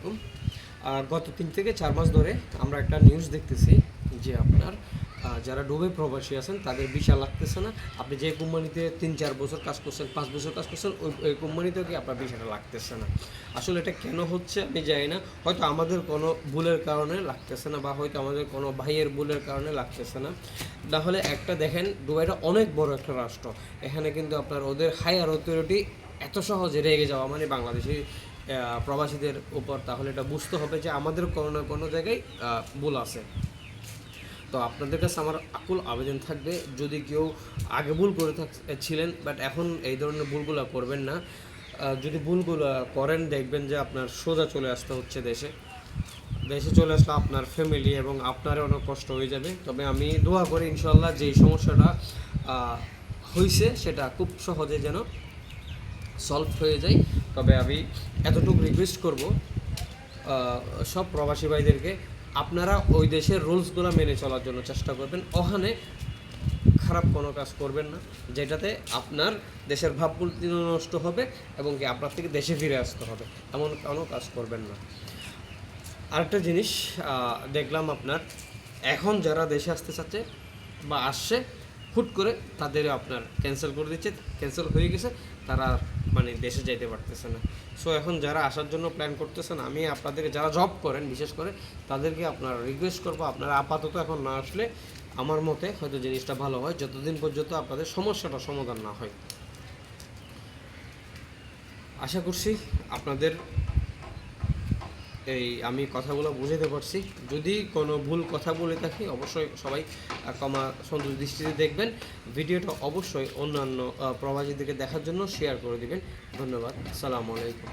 আলাইকুম। গত 3 থেকে 4 মাস ধরে আমরা একটা নিউজ দেখতেছি যে আপনার যারা ডুবে প্রবাসী আছেন তাদের ভিসা লাগতেছে না। আপনি যে কোম্পানিতে 3-4 বছর কাজ করছেন, 5 বছর কাজ করছেন, ওই কোম্পানিতেও কি আপনার ভিসাটা লাগতেছে না। আসলে এটা কেন হচ্ছে আমি জানি না। হয়তো আমাদের কোনো ভুলের কারণে লাগতেছে না, বা হয়তো আমাদের কোনো ভাইয়ের ভুলের কারণে লাগতেছে না। নাহলে একটা দেখেন, দুবাইটা অনেক বড় একটা রাষ্ট্র। এখানে কিন্তু আপনার ওদের হায়ার অথরিটি এত সহজে রেগে যাওয়া মানে বাংলাদেশি প্রবাসীদের উপর, তাহলে এটা বুঝতে হবে যে আমাদের কোনো না কোনো জায়গায় ভুল আছে। তো আপনাদের কাছে আমার আকুল আবেদন থাকবে, যদি কেউ আগে ভুল করে ছিলেন বাট এখন এই ধরনের ভুলগুলো করবেন না। যদি ভুলগুলো করেন, দেখবেন যে আপনার সোজা চলে আসতে হচ্ছে দেশে চলে আসলে আপনার ফ্যামিলি এবং আপনারও অনেক কষ্ট হয়ে যাবে। তবে আমি দোয়া করি ইনশাল্লাহ যে সমস্যাটা হয়েছে সেটা খুব সহজে যেন সলভ হয়ে যায়। তবে আমি এতটুকু রিকোয়েস্ট করব সব প্রবাসী ভাইদেরকে, আপনারা ওই দেশের রুলসগুলো মেনে চলার জন্য চেষ্টা করবেন। ওখানে খারাপ কোনো কাজ করবেন না, যেটাতে আপনার দেশের ভাবমূর্তি নষ্ট হবে এবং কি আপনার থেকে দেশে ফিরে আসতে হবে, এমন কোনো কাজ করবেন না। আরেকটা জিনিস দেখলাম, আপনার এখন যারা দেশে আসতে চাচ্ছে বা আসছে, হুট করে তাদের আপনার ক্যান্সেল করে দিচ্ছে, ক্যান্সেল হয়ে গেছে, তারা মানে দেশে যাইতে পারতেছে না। সো এখন যারা আসার জন্য প্ল্যান করতেছেন, আমি আপনাদেরকে, যারা জব করেন বিশেষ করে, তাদেরকে আপনার রিকোয়েস্ট করবো, আপনারা আপাতত এখন না আসলে আমার মতে হয়তো জিনিসটা ভালো হয়, যতদিন পর্যন্ত আপনাদের সমস্যাটা সমাধান না হয়। আশা করছি আপনাদের এই আমি কথাগুলো বুঝাতে পারছি। যদি কোনো ভুল কথা বলে থাকি, অবশ্যই সবাই ক্ষমা সুন্দর দৃষ্টিতে দেখবেন। ভিডিওটা অবশ্যই অন্যান্য প্রবাসীদেরকে দেখার জন্য শেয়ার করে দিবেন। ধন্যবাদ। আসসালামু আলাইকুম।